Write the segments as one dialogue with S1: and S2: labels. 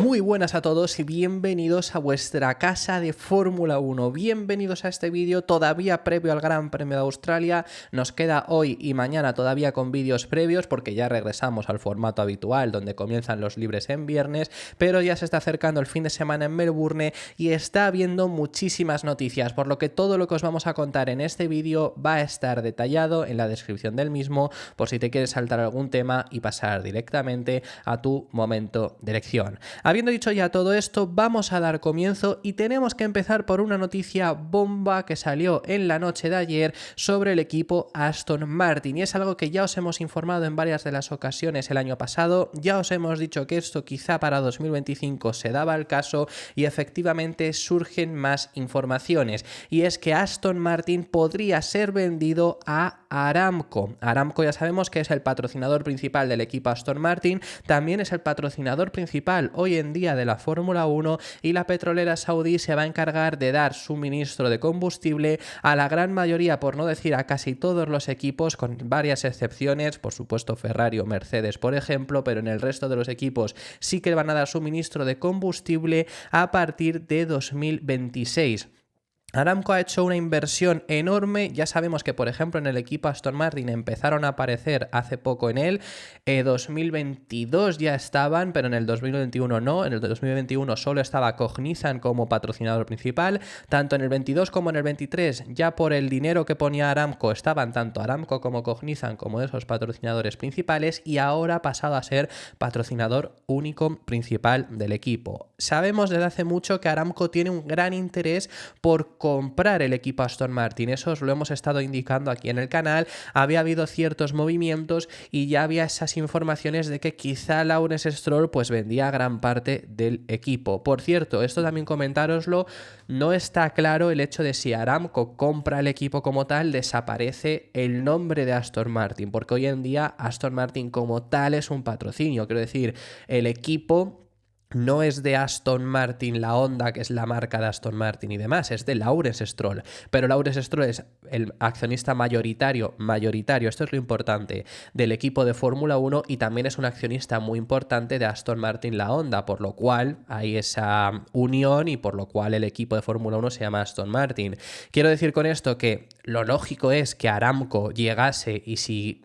S1: Muy buenas a todos y bienvenidos a vuestra casa de Fórmula 1. Bienvenidos a este vídeo todavía previo al Gran Premio de Australia. Nos queda hoy y mañana todavía con vídeos previos porque ya regresamos al formato habitual donde comienzan los libres en viernes, pero ya se está acercando el fin de semana en Melbourne y está habiendo muchísimas noticias, por lo que todo lo que os vamos a contar en este vídeo va a estar detallado en la descripción del mismo por si te quieres saltar algún tema y pasar directamente a tu momento de elección. Habiendo dicho ya todo esto, vamos a dar comienzo y tenemos que empezar por una noticia bomba que salió en la noche de ayer sobre el equipo Aston Martin, y es algo que ya os hemos informado en varias de las ocasiones el año pasado. Ya os hemos dicho que esto quizá para 2025 se daba el caso y efectivamente surgen más informaciones, y es que Aston Martin podría ser vendido a Aramco. Aramco ya sabemos que es el patrocinador principal del equipo Aston Martin, también es el patrocinador principal hoy en día de la Fórmula 1, y la petrolera saudí se va a encargar de dar suministro de combustible a la gran mayoría, por no decir a casi todos los equipos, con varias excepciones, por supuesto Ferrari o Mercedes por ejemplo, pero en el resto de los equipos sí que van a dar suministro de combustible a partir de 2026. Aramco ha hecho una inversión enorme. Ya sabemos que, por ejemplo, en el equipo Aston Martin empezaron a aparecer hace poco en él. 2022 ya estaban, pero en el 2021 no. En el 2021 solo estaba Cognizant como patrocinador principal. Tanto en el 22 como en el 23, ya por el dinero que ponía Aramco, estaban tanto Aramco como Cognizant como esos patrocinadores principales, y ahora ha pasado a ser patrocinador único principal del equipo. Sabemos desde hace mucho que Aramco tiene un gran interés por comprar el equipo Aston Martin. Eso os lo hemos estado indicando aquí en el canal. Había habido ciertos movimientos y ya había esas informaciones de que quizá Lawrence Stroll pues vendía gran parte del equipo. Por cierto, esto también comentároslo, no está claro el hecho de si Aramco compra el equipo como tal, desaparece el nombre de Aston Martin, porque hoy en día Aston Martin como tal es un patrocinio. Quiero decir, el equipo no es de Aston Martin, la Honda, que es la marca de Aston Martin y demás, es de Lawrence Stroll. Pero Lawrence Stroll es el accionista mayoritario, esto es lo importante, del equipo de Fórmula 1, y también es un accionista muy importante de Aston Martin, la Honda, por lo cual hay esa unión y por lo cual el equipo de Fórmula 1 se llama Aston Martin. Quiero decir con esto que lo lógico es que Aramco llegase y si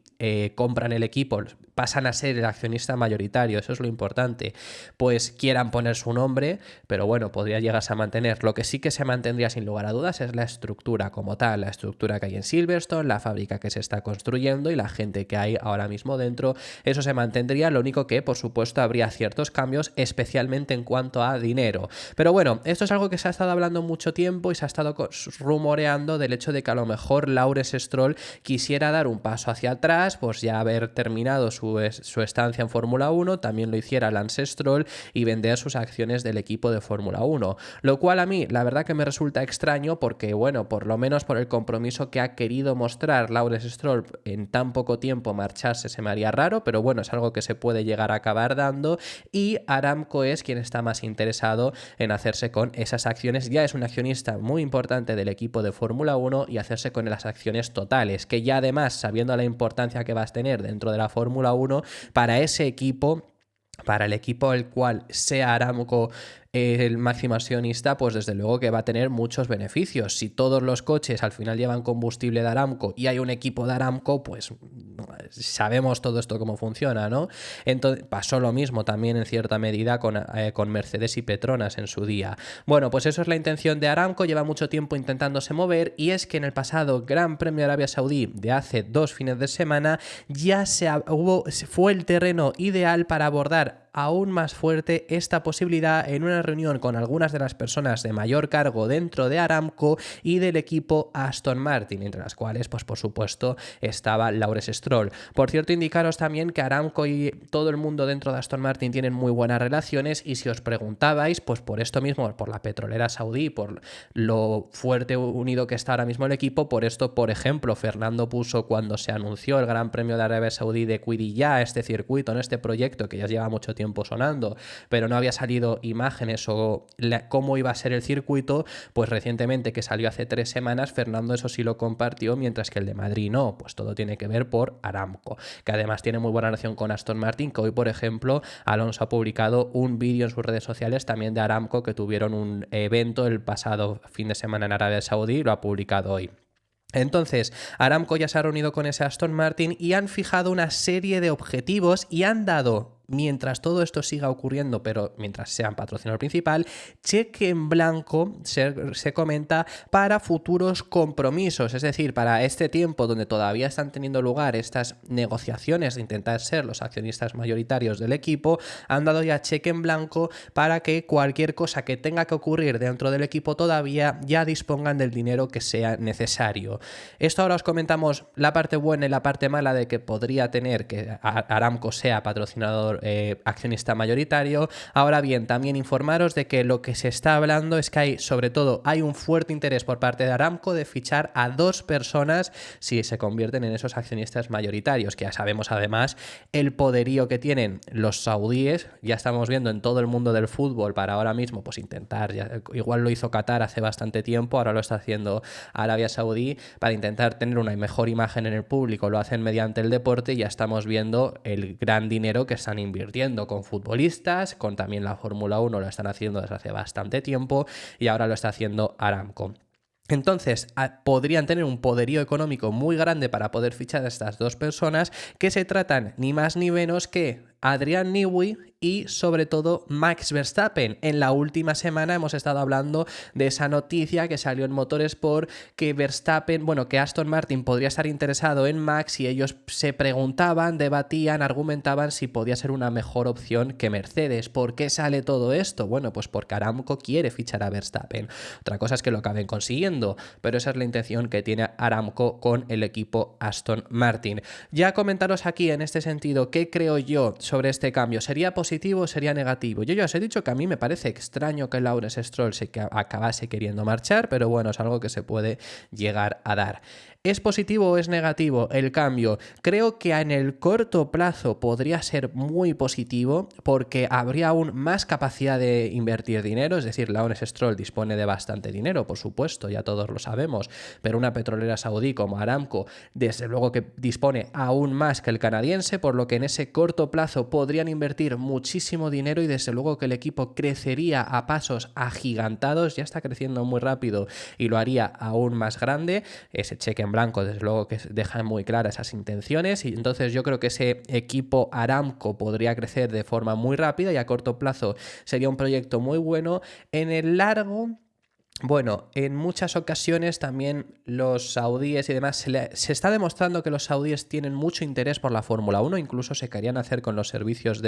S1: compran el equipo, pasan a ser el accionista mayoritario, eso es lo importante, pues quieran poner su nombre, pero bueno, podría llegarse a mantener. Lo que sí que se mantendría sin lugar a dudas es la estructura como tal, la estructura que hay en Silverstone, la fábrica que se está construyendo y la gente que hay ahora mismo dentro, eso se mantendría. Lo único que, por supuesto, habría ciertos cambios, especialmente en cuanto a dinero. Pero bueno, esto es algo que se ha estado hablando mucho tiempo y se ha estado rumoreando del hecho de que a lo mejor Lawrence Stroll quisiera dar un paso hacia atrás, pues ya haber terminado su estancia en Fórmula 1, también lo hiciera Lance Stroll y vender sus acciones del equipo de Fórmula 1, lo cual a mí la verdad que me resulta extraño porque, bueno, por lo menos por el compromiso que ha querido mostrar Lawrence Stroll en tan poco tiempo, marcharse se me haría raro, pero bueno, es algo que se puede llegar a acabar dando, y Aramco es quien está más interesado en hacerse con esas acciones. Ya es un accionista muy importante del equipo de Fórmula 1 y hacerse con las acciones totales, que ya además, sabiendo la importancia que vas a tener dentro de la Fórmula 1, para ese equipo, para el equipo el cual sea Aramco el máximo accionista, pues desde luego que va a tener muchos beneficios. Si todos los coches al final llevan combustible de Aramco y hay un equipo de Aramco, pues sabemos todo esto cómo funciona, ¿no? Entonces pasó lo mismo también en cierta medida con Mercedes y Petronas en su día. Bueno, pues eso es la intención de Aramco, lleva mucho tiempo intentándose mover, y es que en el pasado Gran Premio de Arabia Saudí de hace 2 fines de semana ya fue el terreno ideal para abordar aún más fuerte esta posibilidad en una reunión con algunas de las personas de mayor cargo dentro de Aramco y del equipo Aston Martin, entre las cuales, pues por supuesto, estaba Lawrence Stroll. Por cierto, indicaros también que Aramco y todo el mundo dentro de Aston Martin tienen muy buenas relaciones, y si os preguntabais, pues por esto mismo, por la petrolera saudí, por lo fuerte unido que está ahora mismo el equipo, por esto, por ejemplo, Fernando puso cuando se anunció el Gran Premio de Arabia Saudí de Qiddiya, este circuito, en este proyecto que ya lleva mucho tiempo tiempo sonando, pero no había salido imágenes o cómo iba a ser el circuito, pues recientemente, que salió hace 3 semanas, Fernando eso sí lo compartió, mientras que el de Madrid no. Pues todo tiene que ver por Aramco, que además tiene muy buena relación con Aston Martin, que hoy, por ejemplo, Alonso ha publicado un vídeo en sus redes sociales también de Aramco, que tuvieron un evento el pasado fin de semana en Arabia Saudí, y lo ha publicado hoy. Entonces, Aramco ya se ha reunido con ese Aston Martin y han fijado una serie de objetivos y han dado, mientras todo esto siga ocurriendo, pero mientras sean patrocinador principal, cheque en blanco, se comenta, para futuros compromisos. Es decir, para este tiempo donde todavía están teniendo lugar estas negociaciones de intentar ser los accionistas mayoritarios del equipo, han dado ya cheque en blanco para que cualquier cosa que tenga que ocurrir dentro del equipo todavía ya dispongan del dinero que sea necesario. Esto ahora os comentamos la parte buena y la parte mala de que podría tener que Aramco sea patrocinador accionista mayoritario. Ahora bien, también informaros de que lo que se está hablando es que hay un fuerte interés por parte de Aramco de fichar a 2 personas si se convierten en esos accionistas mayoritarios, que ya sabemos además el poderío que tienen los saudíes. Ya estamos viendo en todo el mundo del fútbol para ahora mismo pues intentar, igual lo hizo Qatar hace bastante tiempo, ahora lo está haciendo Arabia Saudí, para intentar tener una mejor imagen en el público. Lo hacen mediante el deporte y ya estamos viendo el gran dinero que están invirtiendo con futbolistas, con también la Fórmula 1 lo están haciendo desde hace bastante tiempo y ahora lo está haciendo Aramco. Entonces, podrían tener un poderío económico muy grande para poder fichar a estas 2 personas, que se tratan ni más ni menos que Adrian Newey y sobre todo Max Verstappen. En la última semana hemos estado hablando de esa noticia que salió en Motorsport, que que Aston Martin podría estar interesado en Max, y ellos se preguntaban, debatían, argumentaban si podía ser una mejor opción que Mercedes. ¿Por qué sale todo esto? Bueno, pues porque Aramco quiere fichar a Verstappen. Otra cosa es que lo acaben consiguiendo, pero esa es la intención que tiene Aramco con el equipo Aston Martin. Ya comentaros aquí en este sentido qué creo yo sobre este cambio. ¿Sería positivo o sería negativo? Yo ya os he dicho que a mí me parece extraño que Lawrence Stroll acabase queriendo marchar, pero bueno, es algo que se puede llegar a dar. ¿Es positivo o es negativo el cambio? Creo que en el corto plazo podría ser muy positivo porque habría aún más capacidad de invertir dinero, es decir, Lawrence Stroll dispone de bastante dinero, por supuesto, ya todos lo sabemos, pero una petrolera saudí como Aramco, desde luego que dispone aún más que el canadiense, por lo que en ese corto plazo podrían invertir muchísimo dinero y desde luego que el equipo crecería a pasos agigantados, ya está creciendo muy rápido y lo haría aún más grande. Ese cheque en blanco desde luego que deja muy claras esas intenciones, y entonces yo creo que ese equipo Aramco podría crecer de forma muy rápida y a corto plazo sería un proyecto muy bueno. En el largo, bueno, en muchas ocasiones también los saudíes y demás, se está demostrando que los saudíes tienen mucho interés por la Fórmula 1, incluso se querían hacer con los servicios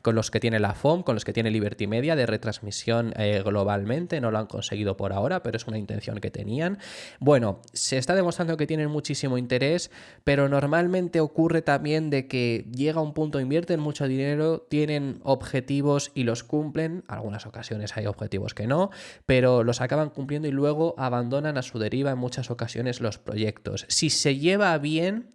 S1: con los que tiene la FOM, con los que tiene Liberty Media, de retransmisión globalmente. No lo han conseguido por ahora, pero es una intención que tenían. Bueno, se está demostrando que tienen muchísimo interés, pero normalmente ocurre también de que llega un punto, invierten mucho dinero, tienen objetivos y los cumplen. Algunas ocasiones hay objetivos que no, pero los acaban cumpliendo y luego abandonan a su deriva en muchas ocasiones los proyectos. Si se lleva bien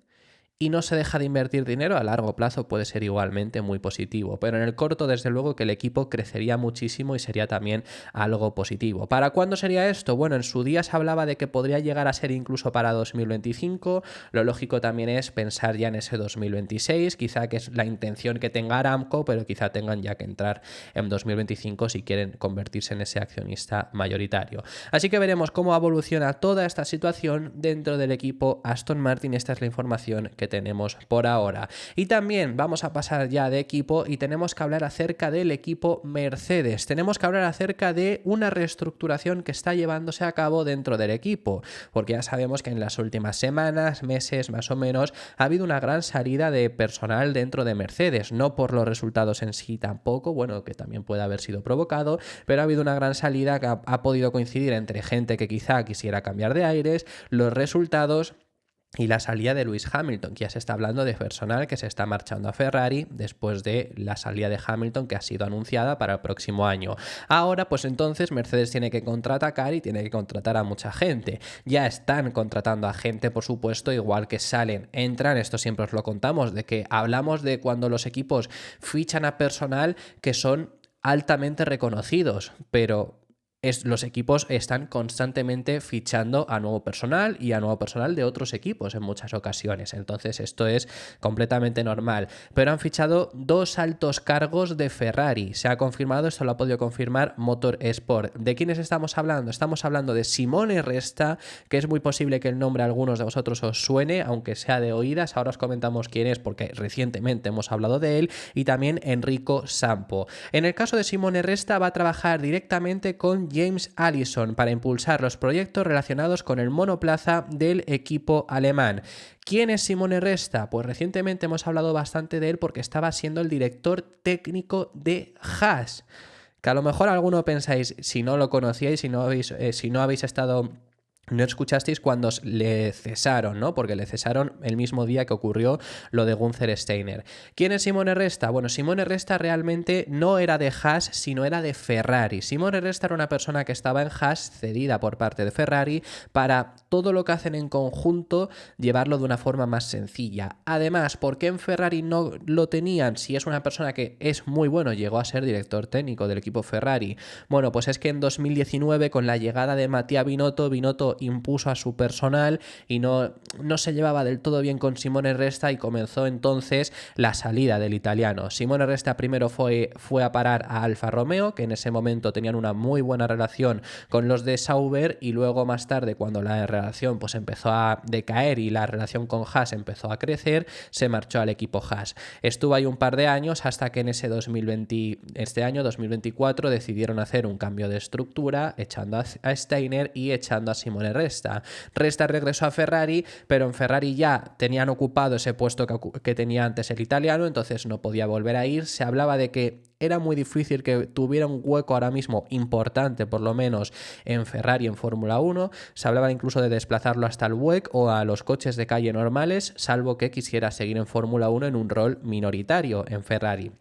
S1: y no se deja de invertir dinero, a largo plazo puede ser igualmente muy positivo, pero en el corto desde luego que el equipo crecería muchísimo y sería también algo positivo. ¿Para cuándo sería esto? Bueno, en su día se hablaba de que podría llegar a ser incluso para 2025, lo lógico también es pensar ya en ese 2026, quizá que es la intención que tenga Aramco, pero quizá tengan ya que entrar en 2025 si quieren convertirse en ese accionista mayoritario. Así que veremos cómo evoluciona toda esta situación dentro del equipo Aston Martin. Esta es la información que tenemos por ahora. Y también vamos a pasar ya de equipo y tenemos que hablar acerca del equipo Mercedes. Tenemos que hablar acerca de una reestructuración que está llevándose a cabo dentro del equipo, porque ya sabemos que en las últimas semanas, meses más o menos, ha habido una gran salida de personal dentro de Mercedes, no por los resultados en sí tampoco, bueno, que también puede haber sido provocado, pero ha habido una gran salida que ha podido coincidir entre gente que quizá quisiera cambiar de aires, los resultados y la salida de Lewis Hamilton, que ya se está hablando de personal que se está marchando a Ferrari después de la salida de Hamilton que ha sido anunciada para el próximo año. Ahora, pues entonces Mercedes tiene que contraatacar y tiene que contratar a mucha gente. Ya están contratando a gente, por supuesto, igual que salen, entran, esto siempre os lo contamos, de que hablamos de cuando los equipos fichan a personal que son altamente reconocidos, pero los equipos están constantemente fichando a nuevo personal y a nuevo personal de otros equipos en muchas ocasiones. Entonces esto es completamente normal. Pero han fichado 2 altos cargos de Ferrari. Se ha confirmado, esto lo ha podido confirmar Motorsport. ¿De quiénes estamos hablando? Estamos hablando de Simone Resta, que es muy posible que el nombre a algunos de vosotros os suene, aunque sea de oídas. Ahora os comentamos quién es porque recientemente hemos hablado de él. Y también Enrico Sampo. En el caso de Simone Resta va a trabajar directamente con James Allison para impulsar los proyectos relacionados con el monoplaza del equipo alemán. ¿Quién es Simone Resta? Pues recientemente hemos hablado bastante de él porque estaba siendo el director técnico de Haas. Que a lo mejor alguno pensáis, si no lo conocíais, si no habéis estado... No escuchasteis cuando le cesaron, ¿no? Porque le cesaron el mismo día que ocurrió lo de Gunther Steiner. ¿Quién es Simone Resta? Bueno, Simone Resta realmente no era de Haas, sino era de Ferrari. Simone Resta era una persona que estaba en Haas, cedida por parte de Ferrari, para todo lo que hacen en conjunto, llevarlo de una forma más sencilla. Además, ¿por qué en Ferrari no lo tenían? Si es una persona que es muy bueno, llegó a ser director técnico del equipo Ferrari. Bueno, pues es que en 2019, con la llegada de Mattia Binotto impuso a su personal y no se llevaba del todo bien con Simone Resta y comenzó entonces la salida del italiano. Simone Resta primero fue a parar a Alfa Romeo, que en ese momento tenían una muy buena relación con los de Sauber, y luego más tarde, cuando la relación pues empezó a decaer y la relación con Haas empezó a crecer, se marchó al equipo Haas. Estuvo ahí un par de años hasta que en ese 2024 decidieron hacer un cambio de estructura, echando a Steiner y echando a Simone Resta. Resta regresó a Ferrari, pero en Ferrari ya tenían ocupado ese puesto que tenía antes el italiano, entonces no podía volver a ir. Se hablaba de que era muy difícil que tuviera un hueco ahora mismo importante, por lo menos en Ferrari en Fórmula 1. Se hablaba incluso de desplazarlo hasta el WEC o a los coches de calle normales, salvo que quisiera seguir en Fórmula 1 en un rol minoritario en Ferrari.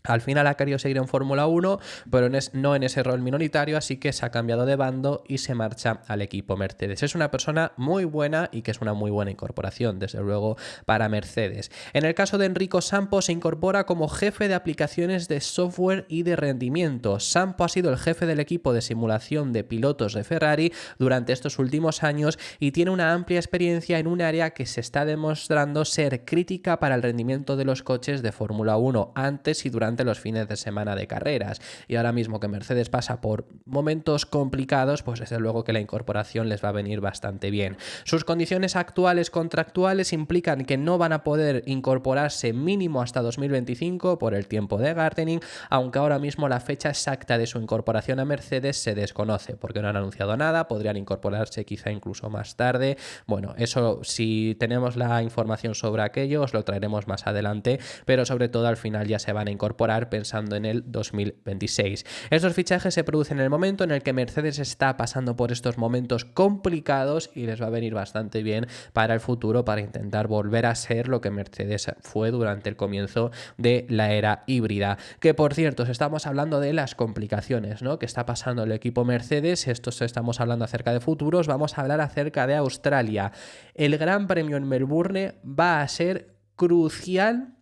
S1: Al final ha querido seguir en Fórmula 1, pero no en ese rol minoritario, así que se ha cambiado de bando y se marcha al equipo Mercedes. Es una persona muy buena y que es una muy buena incorporación, desde luego, para Mercedes. En el caso de Enrico Sampo, se incorpora como jefe de aplicaciones de software y de rendimiento. Sampo ha sido el jefe del equipo de simulación de pilotos de Ferrari durante estos últimos años y tiene una amplia experiencia en un área que se está demostrando ser crítica para el rendimiento de los coches de Fórmula 1 antes y durante los fines de semana de carreras. Y ahora mismo que Mercedes pasa por momentos complicados, pues desde luego que la incorporación les va a venir bastante bien. Sus condiciones actuales contractuales implican que no van a poder incorporarse mínimo hasta 2025 por el tiempo de gardening, aunque ahora mismo la fecha exacta de su incorporación a Mercedes se desconoce, porque no han anunciado nada, podrían incorporarse quizá incluso más tarde. Bueno, eso, si tenemos la información sobre aquello, os lo traeremos más adelante, pero sobre todo al final ya se van a incorporar pensando en el 2026. Estos fichajes se producen en el momento en el que Mercedes está pasando por estos momentos complicados y les va a venir bastante bien para el futuro, para intentar volver a ser lo que Mercedes fue durante el comienzo de la era híbrida. Que por cierto, estamos hablando de las complicaciones, ¿no?, que está pasando el equipo Mercedes. Estamos hablando acerca de futuros, vamos a hablar acerca de Australia. El Gran Premio en Melbourne va a ser crucial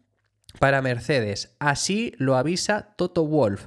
S1: para Mercedes, así lo avisa Toto Wolff.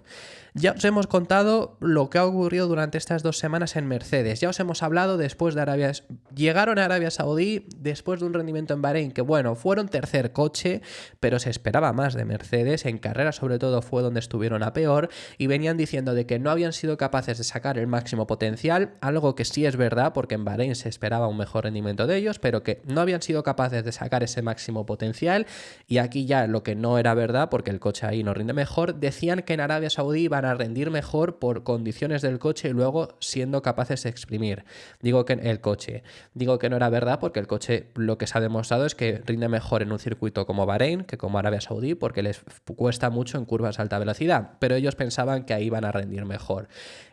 S1: Ya os hemos contado lo que ha ocurrido durante estas 2 semanas en Mercedes. Ya os hemos hablado después de llegaron a Arabia Saudí después de un rendimiento en Bahrein que, bueno, fueron tercer coche, pero se esperaba más de Mercedes. En carrera sobre todo fue donde estuvieron a peor y venían diciendo de que no habían sido capaces de sacar el máximo potencial, algo que sí es verdad porque en Bahrein se esperaba un mejor rendimiento de ellos, pero que no habían sido capaces de sacar ese máximo potencial. Y aquí ya lo que no era verdad, porque el coche ahí no rinde mejor, decían que en Arabia Saudí van a rendir mejor por condiciones del coche y luego siendo capaces de exprimir. Digo que no era verdad porque el coche lo que se ha demostrado es que rinde mejor en un circuito como Bahrein que como Arabia Saudí porque les cuesta mucho en curvas de alta velocidad, pero ellos pensaban que ahí iban a rendir mejor.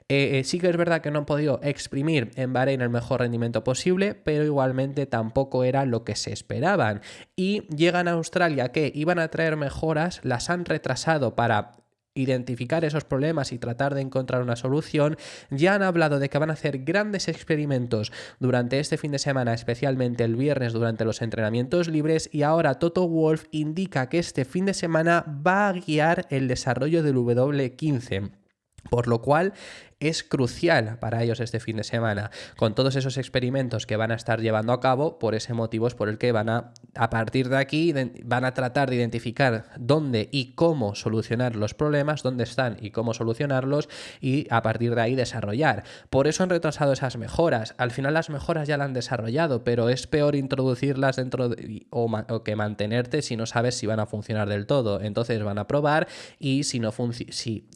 S1: Sí que es verdad que no han podido exprimir en Bahrein el mejor rendimiento posible, pero igualmente tampoco era lo que se esperaban. Y llegan a Australia que iban a traer mejoras, las han retrasado para identificar esos problemas y tratar de encontrar una solución. Ya han hablado de que van a hacer grandes experimentos durante este fin de semana, especialmente el viernes durante los entrenamientos libres, y ahora Toto Wolff indica que este fin de semana va a guiar el desarrollo del W15. Por lo cual es crucial para ellos este fin de semana, con todos esos experimentos que van a estar llevando a cabo. Por ese motivo es por el que van a partir de aquí, van a tratar de identificar dónde y cómo solucionar los problemas, dónde están y cómo solucionarlos, y a partir de ahí desarrollar. Por eso han retrasado esas mejoras. Al final las mejoras ya las han desarrollado, pero es peor introducirlas dentro o que mantenerte si no sabes si van a funcionar del todo. Entonces van a probar y si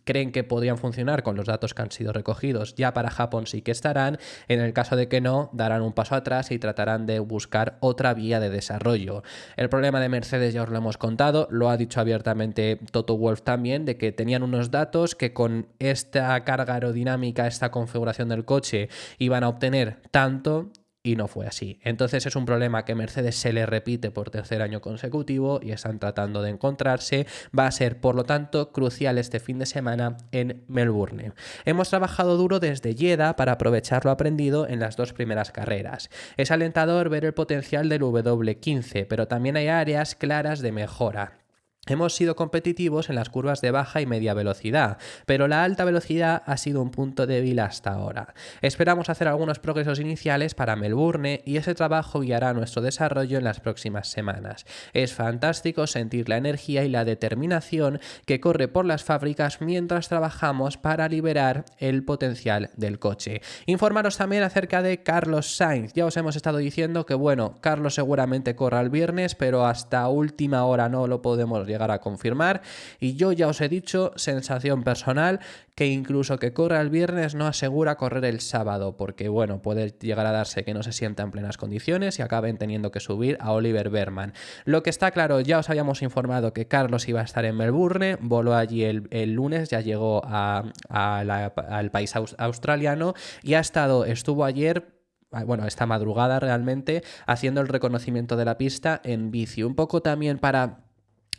S1: creen que podrían funcionar con los datos que han sido recogidos ya para Japón sí que estarán. En el caso de que no, darán un paso atrás y tratarán de buscar otra vía de desarrollo. El problema de Mercedes ya os lo hemos contado, lo ha dicho abiertamente Toto Wolff también, de que tenían unos datos que con esta carga aerodinámica, esta configuración del coche, iban a obtener tanto. Y no fue así. Entonces es un problema que Mercedes se le repite por tercer año consecutivo y están tratando de encontrarse. Va a ser, por lo tanto, crucial este fin de semana en Melbourne. Hemos trabajado duro desde Jeddah para aprovechar lo aprendido en las dos primeras carreras. Es alentador ver el potencial del W15, pero también hay áreas claras de mejora. Hemos sido competitivos en las curvas de baja y media velocidad, pero la alta velocidad ha sido un punto débil hasta ahora. Esperamos hacer algunos progresos iniciales para Melbourne y ese trabajo guiará nuestro desarrollo en las próximas semanas. Es fantástico sentir la energía y la determinación que corre por las fábricas mientras trabajamos para liberar el potencial del coche. Informaros también acerca de Carlos Sainz. Ya os hemos estado diciendo que, bueno, Carlos seguramente corra el viernes, pero hasta última hora no lo podemos llegar a confirmar, y yo ya os he dicho, sensación personal, que incluso que corra el viernes no asegura correr el sábado, porque bueno, puede llegar a darse que no se sienta en plenas condiciones y acaben teniendo que subir a Oliver Behrman. Lo que está claro, ya os habíamos informado que Carlos iba a estar en Melbourne, voló allí el lunes, ya llegó al país australiano y estuvo ayer, bueno, esta madrugada realmente, haciendo el reconocimiento de la pista en bici, un poco también para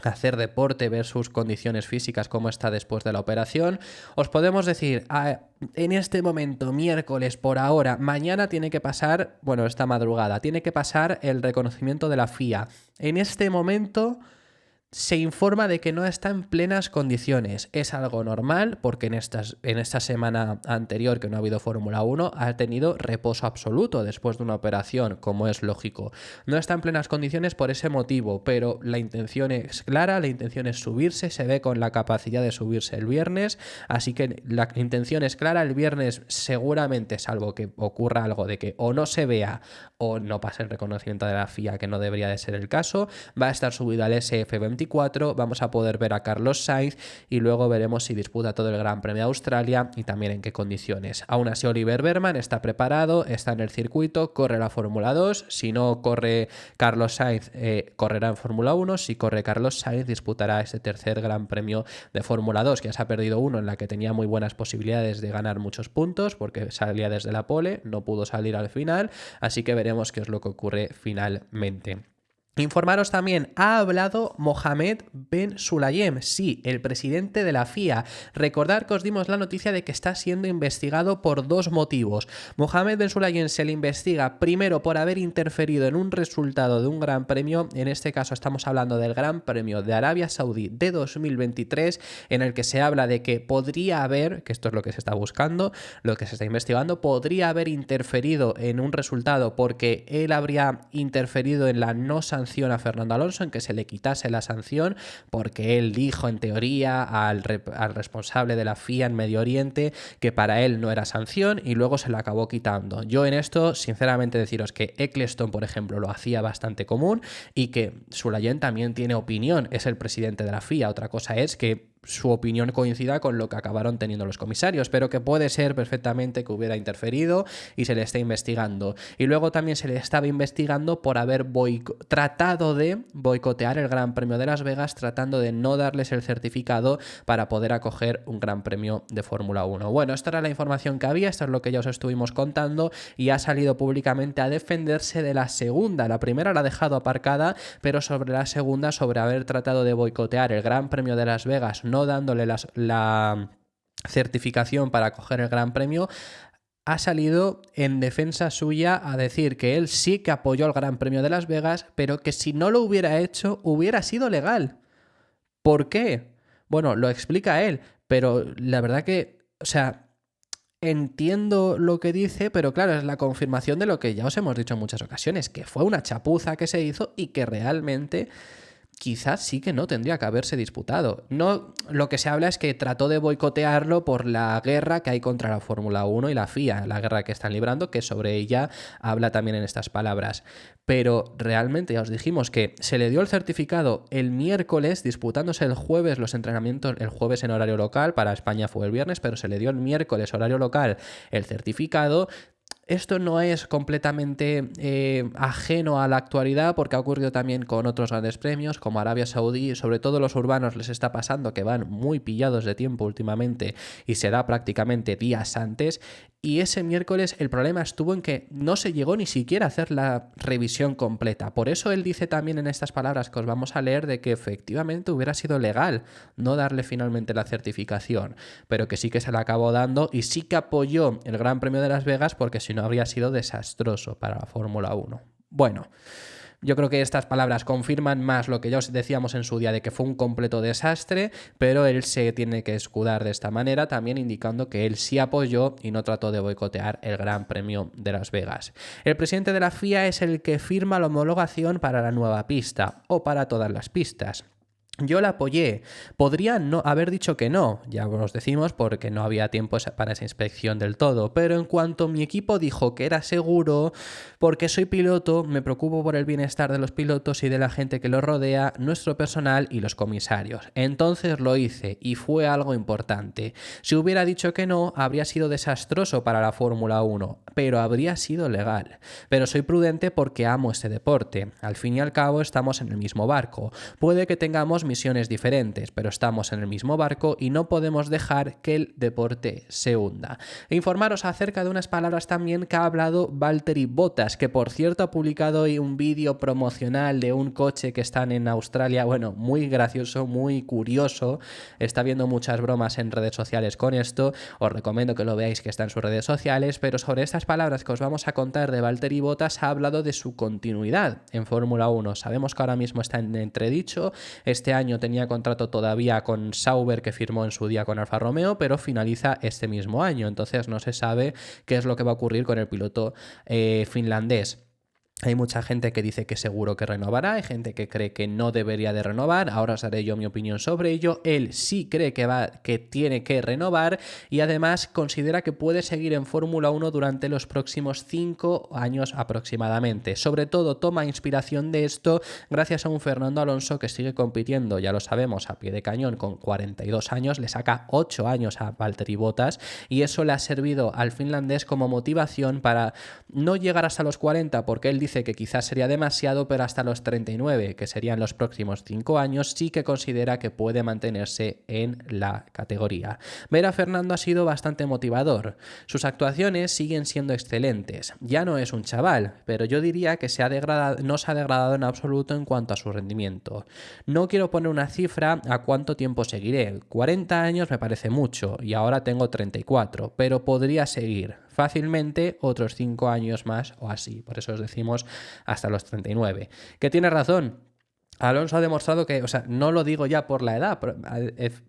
S1: hacer deporte, ver sus condiciones físicas, cómo está después de la operación. Os podemos decir, en este momento, miércoles por ahora, mañana tiene que pasar, bueno, esta madrugada, tiene que pasar el reconocimiento de la FIA. En este momento se informa de que no está en plenas condiciones. Es algo normal porque en esta semana anterior, que no ha habido Fórmula 1, ha tenido reposo absoluto después de una operación, como es lógico. No está en plenas condiciones por ese motivo, pero la intención es clara, la intención es subirse, se ve con la capacidad de subirse el viernes, así que la intención es clara. El viernes seguramente, salvo que ocurra algo de que o no se vea o no pase el reconocimiento de la FIA, que no debería de ser el caso, va a estar subido al SF24, vamos a poder ver a Carlos Sainz y luego veremos si disputa todo el Gran Premio de Australia y también en qué condiciones. Aún así, Oliver Behrman está preparado, está en el circuito, corre la Fórmula 2, si no corre Carlos Sainz, correrá en Fórmula 1, si corre Carlos Sainz disputará ese tercer Gran Premio de Fórmula 2, que ya se ha perdido uno en la que tenía muy buenas posibilidades de ganar muchos puntos porque salía desde la pole, no pudo salir al final, así que veremos qué es lo que ocurre finalmente. Informaros también, ha hablado Mohammed Ben Sulayem, sí, el presidente de la FIA. Recordad que os dimos la noticia de que está siendo investigado por dos motivos. Mohammed Ben Sulayem se le investiga primero por haber interferido en un resultado de un gran premio, en este caso estamos hablando del Gran Premio de Arabia Saudí de 2023, en el que se habla de que podría haber, que esto es lo que se está buscando, lo que se está investigando, podría haber interferido en un resultado porque él habría interferido en la no sanción a Fernando Alonso, en que se le quitase la sanción porque él dijo en teoría al responsable de la FIA en Medio Oriente que para él no era sanción y luego se la acabó quitando. Yo en esto sinceramente deciros que Eccleston, por ejemplo, lo hacía bastante común y que Sulayem también tiene opinión, es el presidente de la FIA. Otra cosa es que su opinión coincida con lo que acabaron teniendo los comisarios, pero que puede ser perfectamente que hubiera interferido y se le esté investigando. Y luego también se le estaba investigando por haber tratado de boicotear el Gran Premio de Las Vegas, tratando de no darles el certificado para poder acoger un Gran Premio de Fórmula 1. Bueno, esta era la información que había, esto es lo que ya os estuvimos contando, y ha salido públicamente a defenderse de la segunda. La primera la ha dejado aparcada, pero sobre la segunda, sobre haber tratado de boicotear el Gran Premio de Las Vegas, no dándole la certificación para coger el Gran Premio, ha salido en defensa suya a decir que él sí que apoyó el Gran Premio de Las Vegas, pero que si no lo hubiera hecho, hubiera sido legal. ¿Por qué? Bueno, lo explica él, pero la verdad que, o sea, entiendo lo que dice, pero claro, es la confirmación de lo que ya os hemos dicho en muchas ocasiones, que fue una chapuza que se hizo y que realmente quizás sí que no tendría que haberse disputado. No, lo que se habla es que trató de boicotearlo por la guerra que hay contra la Fórmula 1 y la FIA, la guerra que están librando, que sobre ella habla también en estas palabras. Pero realmente ya os dijimos que se le dio el certificado el miércoles, disputándose el jueves los entrenamientos, el jueves en horario local, para España fue el viernes, pero se le dio el miércoles horario local el certificado. Esto no es completamente ajeno a la actualidad, porque ha ocurrido también con otros grandes premios como Arabia Saudí. Sobre todo los urbanos les está pasando que van muy pillados de tiempo últimamente y se da prácticamente días antes. Y ese miércoles el problema estuvo en que no se llegó ni siquiera a hacer la revisión completa. Por eso él dice también en estas palabras que os vamos a leer de que efectivamente hubiera sido legal no darle finalmente la certificación, pero que sí que se la acabó dando y sí que apoyó el Gran Premio de Las Vegas, porque si no habría sido desastroso para la Fórmula 1. Bueno, yo creo que estas palabras confirman más lo que ya os decíamos en su día de que fue un completo desastre, pero él se tiene que escudar de esta manera, también indicando que él sí apoyó y no trató de boicotear el Gran Premio de Las Vegas. El presidente de la FIA es el que firma la homologación para la nueva pista, o para todas las pistas. Yo la apoyé. Podría no haber dicho que no, ya os decimos, porque no había tiempo para esa inspección del todo, pero en cuanto mi equipo dijo que era seguro, porque soy piloto, me preocupo por el bienestar de los pilotos y de la gente que los rodea, nuestro personal y los comisarios. Entonces lo hice y fue algo importante. Si hubiera dicho que no, habría sido desastroso para la Fórmula 1, pero habría sido legal. Pero soy prudente porque amo este deporte. Al fin y al cabo estamos en el mismo barco. Puede que tengamos misiones diferentes, pero estamos en el mismo barco y no podemos dejar que el deporte se hunda. E informaros acerca de unas palabras también que ha hablado Valtteri Bottas, que por cierto ha publicado hoy un vídeo promocional de un coche que están en Australia, bueno, muy gracioso, muy curioso, está viendo muchas bromas en redes sociales con esto, os recomiendo que lo veáis, que está en sus redes sociales, pero sobre estas palabras que os vamos a contar de Valtteri Bottas ha hablado de su continuidad en Fórmula 1. Sabemos que ahora mismo está en entredicho, este año tenía contrato todavía con Sauber, que firmó en su día con Alfa Romeo, pero finaliza este mismo año, entonces no se sabe qué es lo que va a ocurrir con el piloto finlandés. Hay mucha gente que dice que seguro que renovará, hay gente que cree que no debería de renovar, ahora os daré yo mi opinión sobre ello. Él sí cree que tiene que renovar y además considera que puede seguir en Fórmula 1 durante los próximos 5 años aproximadamente. Sobre todo toma inspiración de esto gracias a un Fernando Alonso que sigue compitiendo, ya lo sabemos, a pie de cañón con 42 años, le saca 8 años a Valtteri Bottas y eso le ha servido al finlandés como motivación para no llegar hasta los 40, porque él dice que quizás sería demasiado, pero hasta los 39, que serían los próximos 5 años, sí que considera que puede mantenerse en la categoría. Ver a Fernando ha sido bastante motivador. Sus actuaciones siguen siendo excelentes. Ya no es un chaval, pero yo diría que no se ha degradado en absoluto en cuanto a su rendimiento. No quiero poner una cifra a cuánto tiempo seguiré. 40 años me parece mucho y ahora tengo 34, pero podría seguir fácilmente otros 5 años más o así. Por eso os decimos hasta los 39. ¿Que tiene razón? Alonso ha demostrado que, o sea, no lo digo ya por la edad,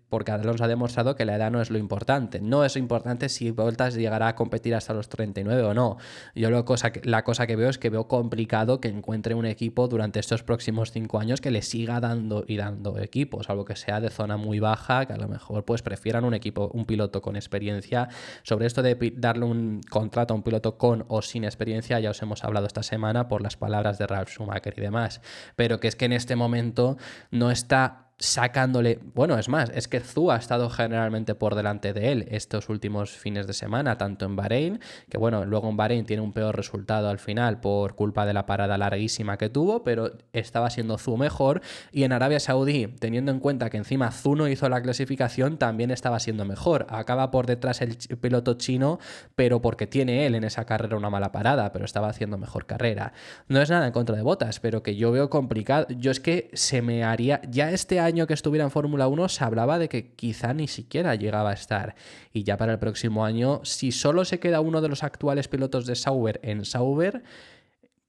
S1: porque Alonso ha demostrado que la edad no es lo importante. No es importante si Bottas llegará a competir hasta los 39 o no. Yo la cosa que veo es que veo complicado que encuentre un equipo durante estos próximos 5 años que le siga dando y dando equipos, algo que sea de zona muy baja, que a lo mejor pues prefieran un piloto con experiencia. Sobre esto de darle un contrato a un piloto con o sin experiencia, ya os hemos hablado esta semana por las palabras de Ralf Schumacher y demás. Pero que es que en este momento no está sacándole, bueno, es más, es que Zhou ha estado generalmente por delante de él estos últimos fines de semana, tanto en Bahrein, que bueno, luego en Bahrein tiene un peor resultado al final por culpa de la parada larguísima que tuvo, pero estaba siendo Zhou mejor, y en Arabia Saudí, teniendo en cuenta que encima Zhou no hizo la clasificación, también estaba siendo mejor. Acaba por detrás el piloto chino, pero porque tiene él en esa carrera una mala parada, pero estaba haciendo mejor carrera. No es nada en contra de Bottas, pero que yo veo complicado. Yo es que se me haría, ya este año que estuviera en Fórmula 1 se hablaba de que quizá ni siquiera llegaba a estar, y ya para el próximo año, si solo se queda uno de los actuales pilotos de Sauber en Sauber,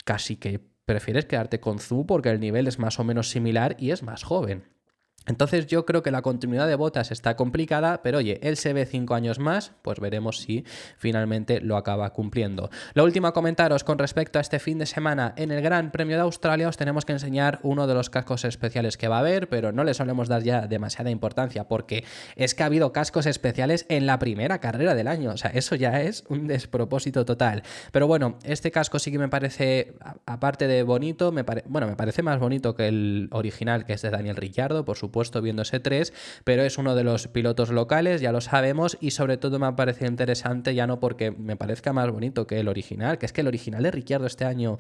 S1: casi que prefieres quedarte con Zhou porque el nivel es más o menos similar y es más joven. Entonces yo creo que la continuidad de Bottas está complicada, pero oye, él se ve 5 años más, pues veremos si finalmente lo acaba cumpliendo. Lo último a comentaros con respecto a este fin de semana en el Gran Premio de Australia, os tenemos que enseñar uno de los cascos especiales que va a haber, pero no le solemos dar ya demasiada importancia porque es que ha habido cascos especiales en la primera carrera del año, o sea, eso ya es un despropósito total. Pero bueno, este casco sí que me parece, aparte de bonito, me parece más bonito que el original, que es de Daniel Ricciardo, por supuesto, viendo ese 3, pero es uno de los pilotos locales, ya lo sabemos, y sobre todo me ha parecido interesante, ya no porque me parezca más bonito que el original, que es que el original de Ricciardo este año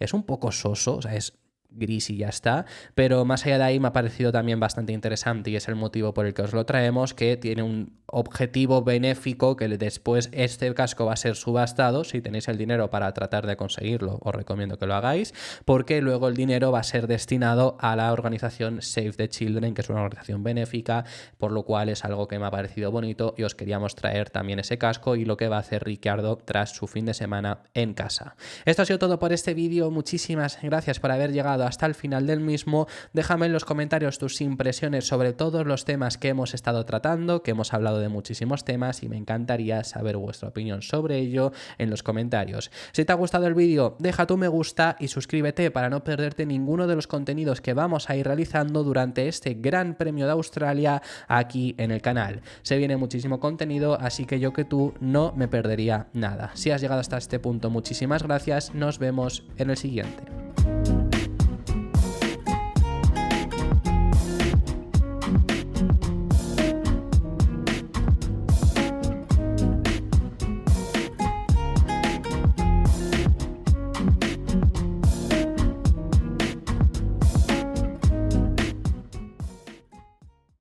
S1: es un poco soso, o sea, es gris y ya está, pero más allá de ahí me ha parecido también bastante interesante, y es el motivo por el que os lo traemos, que tiene un objetivo benéfico, que después este casco va a ser subastado. Si tenéis el dinero para tratar de conseguirlo, os recomiendo que lo hagáis, porque luego el dinero va a ser destinado a la organización Save the Children, que es una organización benéfica, por lo cual es algo que me ha parecido bonito y os queríamos traer también ese casco y lo que va a hacer Ricciardo tras su fin de semana en casa. Esto ha sido todo por este vídeo, muchísimas gracias por haber llegado hasta el final del mismo. Déjame en los comentarios tus impresiones sobre todos los temas que hemos estado tratando, que hemos hablado de muchísimos temas, y me encantaría saber vuestra opinión sobre ello en los comentarios. Si te ha gustado el vídeo, deja tu me gusta y suscríbete para no perderte ninguno de los contenidos que vamos a ir realizando durante este Gran Premio de Australia aquí en el canal. Se viene muchísimo contenido, así que yo que tú no me perdería nada. Si has llegado hasta este punto, muchísimas gracias, nos vemos en el siguiente.